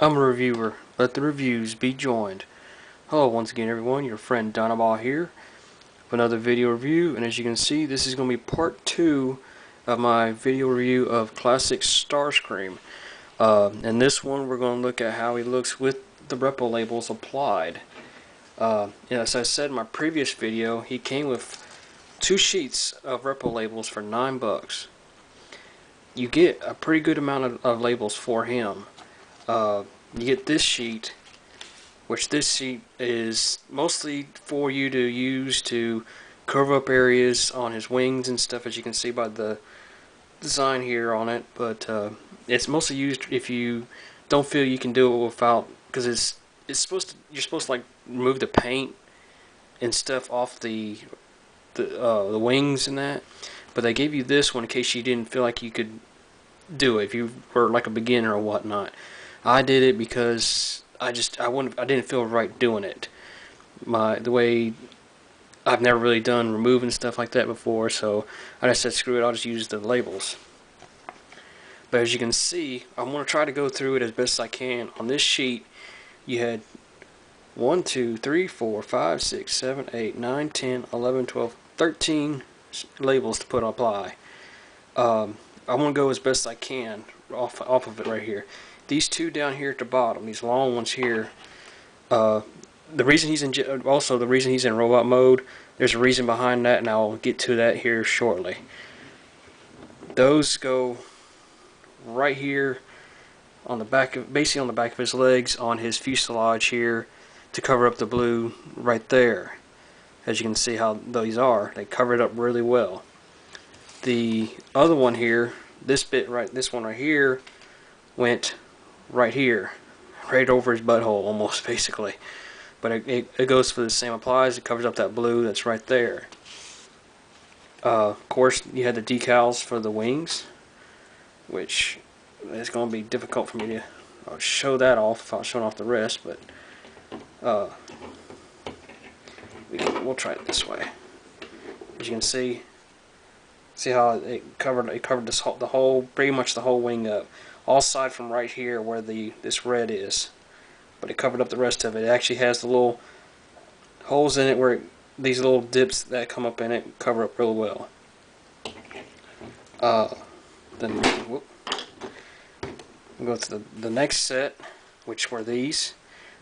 I'm a reviewer. Let the reviews be joined. Hello once again everyone, your friend Donaball here with another video review, and as you can see this is going to be part 2 of my video review of classic Starscream. In this one we're going to look at how he looks with the Reprolabels applied. As I said in my previous video, he came with 2 sheets of Reprolabels for $9. You get a pretty good amount of labels for him. You get this sheet, which this sheet is mostly for you to use to cover up areas on his wings and stuff, as you can see by the design here on it. But it's mostly used if you don't feel you can do it without, because it's supposed to, you're supposed to like remove the paint and stuff off the wings and that. But they gave you this one in case you didn't feel like you could do it if you were like a beginner or whatnot. I did it because I didn't feel right doing it. The way I've never really done removing stuff like that before, so I just said screw it, I'll just use the labels. But as you can see, I'm going to try to go through it as best I can. On this sheet, you had 1, 2, 3, 4, 5, 6, 7, 8, 9, 10, 11, 12, 13 labels to put on apply. I want to go as best I can off of it right here. These two down here at the bottom, these long ones here, the reason he's in robot mode, there's a reason behind that, and I'll get to that here shortly. Those go right here on the back of, basically on the back of his legs, on his fuselage here, to cover up the blue right there. As you can see how these are, they cover it up really well. The other one here, this one right here, went right here, right over his butthole almost, basically. But it goes for the same applies. It covers up that blue that's right there. Of course, you had the decals for the wings, which is going to be difficult for me to show that off if I was showing off the rest, but we'll try it this way. As you can see how it covered the whole, pretty much the whole wing up, all aside from right here where this red is, but it covered up the rest of it. It actually has the little holes in it where these little dips that come up in it cover up real well. Then we'll go to the next set, which were these.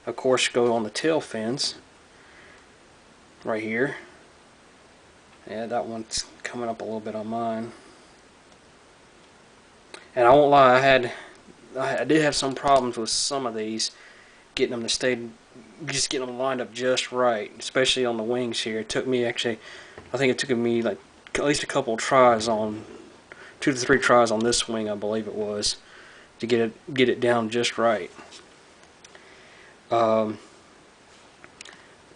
Of course, go on the tail fins right here. Yeah, that one's coming up a little bit on mine. And I won't lie, I did have some problems with some of these, getting them to stay, just getting them lined up just right, especially on the wings here. It took me I think it took me like at least a couple of tries, 2 to 3 tries on this wing, I believe it was, to get it down just right.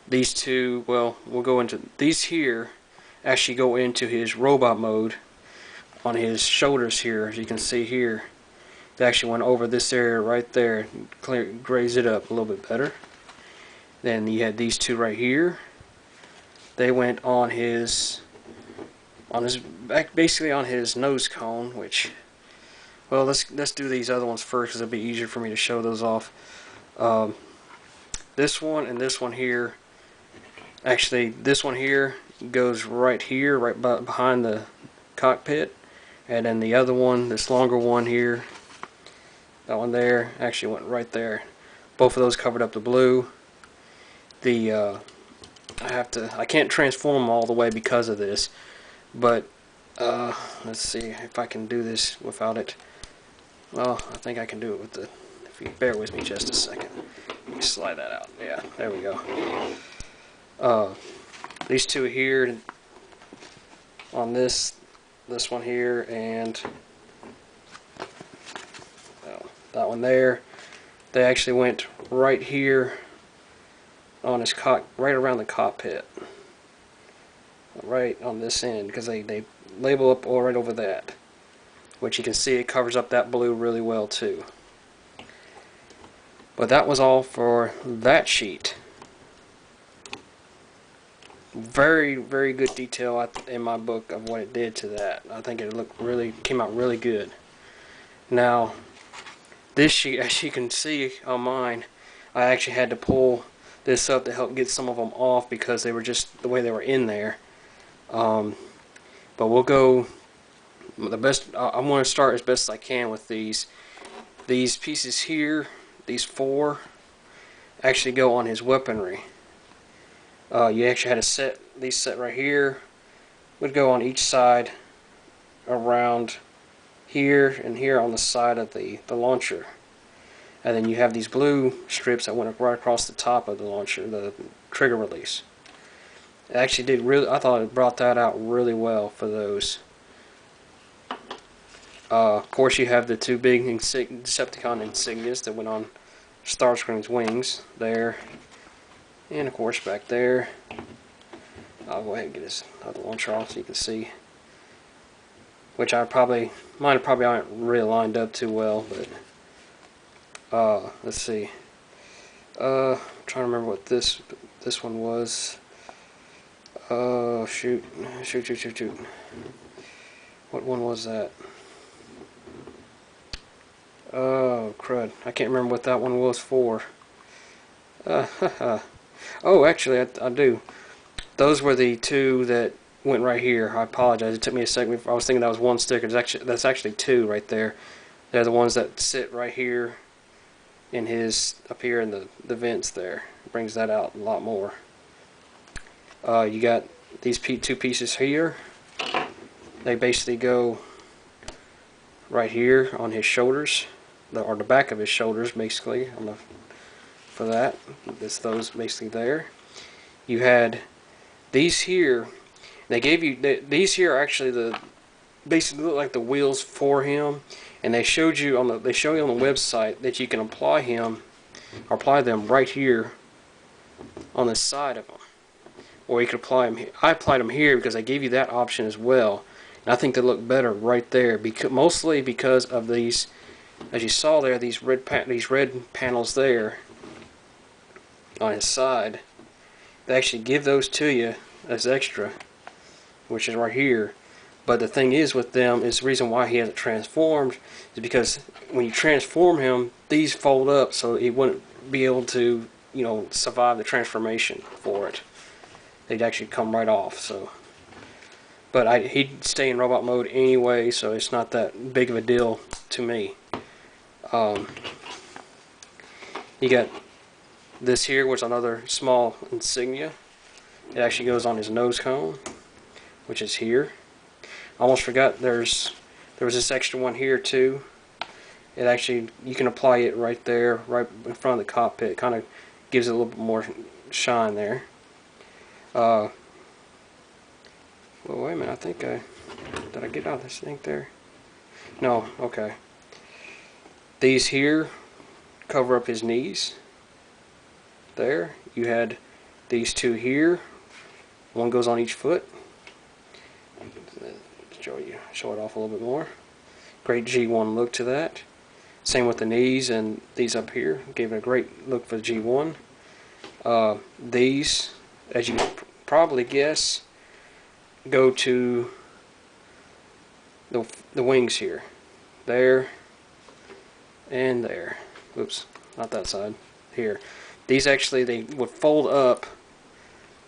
These two, well, we'll go into these here. Actually go into his robot mode on his shoulders here. As you can see here, they actually went over this area right there, graze it up a little bit better. Then you had these two right here. They went on his back, basically on his nose cone, which, well, let's do these other ones first because it'll be easier for me to show those off. This one and this one here, actually this one here goes right here, right behind the cockpit, and then the other one, this longer one here, that one there, actually went right there. Both of those covered up the blue. I can't transform them all the way because of this, but let's see if I can do this without it. Well, I think I can do it with if you bear with me just a second. Let me slide that out. Yeah, there we go. These two here on this one here, and that one there, they actually went right here on his right around the cockpit, right on this end, because they label up all right over that, which you can see it covers up that blue really well too. But that was all for that sheet. Very, very good detail in my book of what it did to that. I think it came out really good. Now, this sheet, as you can see on mine, I actually had to pull this up to help get some of them off because they were just the way they were in there. But we'll go the best. I'm going to start as best as I can with these. These pieces here, these 4, actually go on his weaponry. You actually had to set these set right here. Would go on each side around here and here on the side of the launcher. And then you have these blue strips that went right across the top of the launcher, the trigger release. It actually did really, I thought it brought that out really well for those. Of course, you have the 2 big Decepticon insignias that went on Starscream's wings there, and of course back there. I'll go ahead and get his other launcher off so you can see. Which mine probably aren't really lined up too well, but let's see. I'm trying to remember what this one was. Shoot. What one was that? Oh, crud. I can't remember what that one was for. Oh, actually, I do. Those were the 2 that went right here. I apologize. It took me a second. I was thinking that was 1 sticker. That's actually 2 right there. They're the ones that sit right here in up here in the vents there. It brings that out a lot more. You got these 2 pieces here. They basically go right here on his shoulders, or the back of his shoulders, basically. For that, those basically there. You had these here. They gave you these here are actually basically look like the wheels for him, and they showed you on the website that you can apply them right here on the side of them, or you could apply them. I applied them here because I gave you that option as well, and I think they look better right there, mostly because of these, as you saw there, these red panels there on his side. They actually give those to you as extra, which is right here. But the thing is with them, is the reason why he hasn't transformed is because when you transform him, these fold up so he wouldn't be able to, survive the transformation for it. They'd actually come right off. So, but he'd stay in robot mode anyway, so it's not that big of a deal to me. You got this here, was another small insignia. It actually goes on his nose cone, which is here. I almost forgot there was this extra one here too. It actually, you can apply it right there, right in front of the cockpit. Kind of gives it a little bit more shine there. Well, wait a minute. I think did I get out of this thing there? No. Okay. These here cover up his knees. There. You had these 2 here. One goes on each foot. Show it off a little bit more. Great G1 look to that. Same with the knees and these up here. Gave it a great look for the G1. These, as you probably guess, go to the wings here. There and there. Oops, not that side. Here. These actually, they would fold up.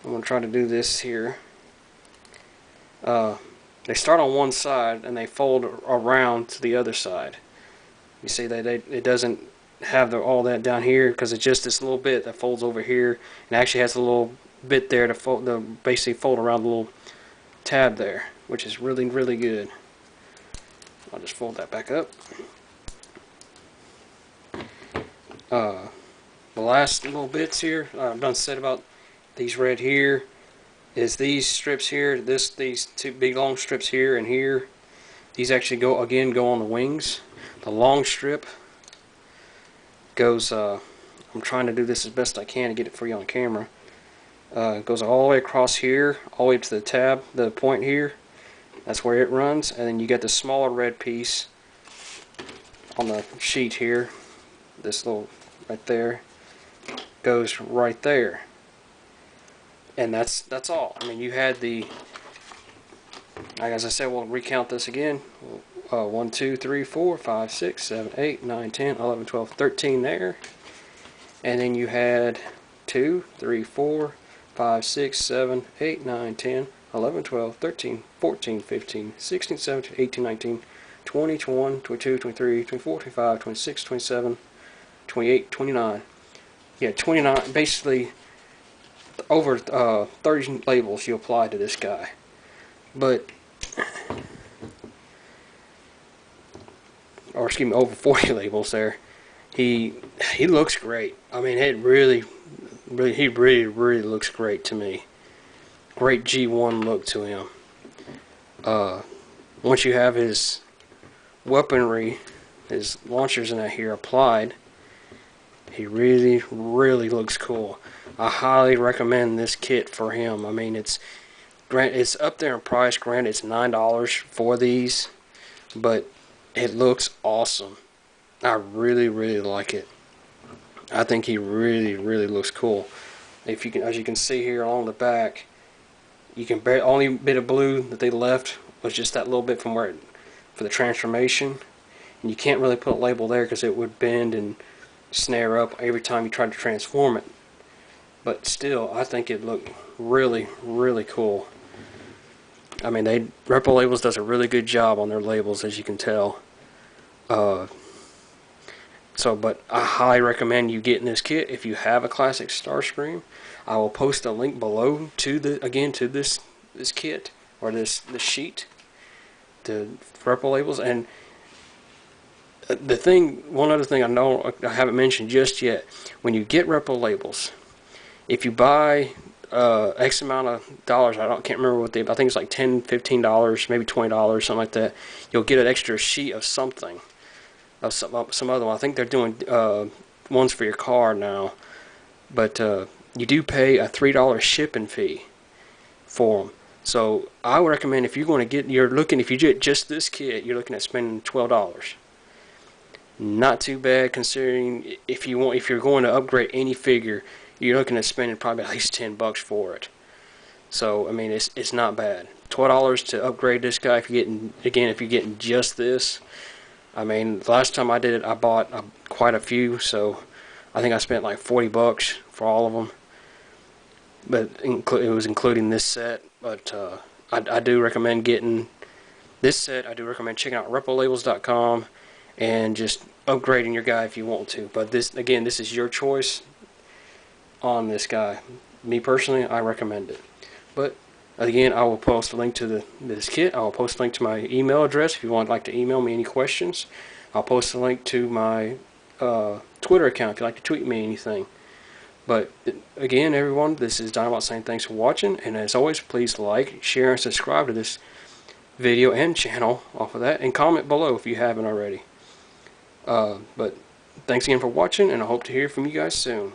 I'm going to try to do this here. They start on one side and they fold around to the other side. You see that it doesn't have all that down here because it's just this little bit that folds over here, and actually has a little bit there to basically fold around the little tab there, which is really, really good. I'll just fold that back up. The last little bits here I've done said about these red here is these strips here, these 2 big long strips here and here. These actually go on the wings. The long strip goes, I'm trying to do this as best I can to get it for you on camera. Goes all the way across here, all the way to the tab, the point here. That's where it runs, and then you get the smaller red piece on the sheet here. This little right there goes right there. And that's all. I mean, you had the, like as I said, we'll recount this again. 1, 2, 3, 4, 5, 6, 7, 8, 9, 10, 11, 12, 13 there. And then you had 2, 3, 4, 5, 6, 7, 8, 9, 10, 11, 12, 13, 14, 15, 16, 17, 18, 19, 20, 21, 22, 23, 24, 25, 26, 27, 28, 29. Yeah, 29, basically over 30 labels you apply to this guy. But, or excuse me, over 40 labels there. He looks great. I mean, he really looks great to me. Great G1 look to him. Once you have his weaponry, his launchers in that here applied, he really looks cool. I highly recommend this kit for him. I mean, it's up there in price. Granted, it's $9 for these, but it looks awesome. I really like it. I think he really looks cool. If you can, as you can see here along the back, you can only bit of blue that they left was just that little bit from where for the transformation, and you can't really put a label there because it would bend and snare up every time you tried to transform it. But still, I think it looked really cool. I mean, Reprolabel does a really good job on their labels, as you can tell. But I highly recommend you getting this kit if you have a classic Starscream. I will post a link below to this kit or this sheet, the Reprolabels. And one other thing I haven't mentioned just yet, when you get Reprolabels, if you buy X amount of dollars, can't remember what I think it's like $10, $15, maybe $20, something like that, you'll get an extra sheet of something. Of some other one. I think they're doing ones for your car now, but you do pay a $3 shipping fee for them. So I would recommend if you're going to if you get just this kit, you're looking at spending $12. Not too bad considering if you're going to upgrade any figure, you're looking at spending probably at least $10 for it. So I mean, it's not bad. $12 to upgrade this guy if you're getting just this. I mean, the last time I did it, I bought quite a few, so I think I spent like $40 for all of them. But it was including this set. But I do recommend getting this set. I do recommend checking out Reprolabels.com and just upgrading your guy if you want to. But this is your choice on this guy. Me personally, I recommend it. But again, I will post a link to this kit. I will post a link to my email address if you would like to email me any questions. I'll post a link to my Twitter account if you'd like to tweet me anything. But again, everyone, this is Dinobot saying thanks for watching. And as always, please like, share, and subscribe to this video and channel off of that. And comment below if you haven't already. But thanks again for watching, and I hope to hear from you guys soon.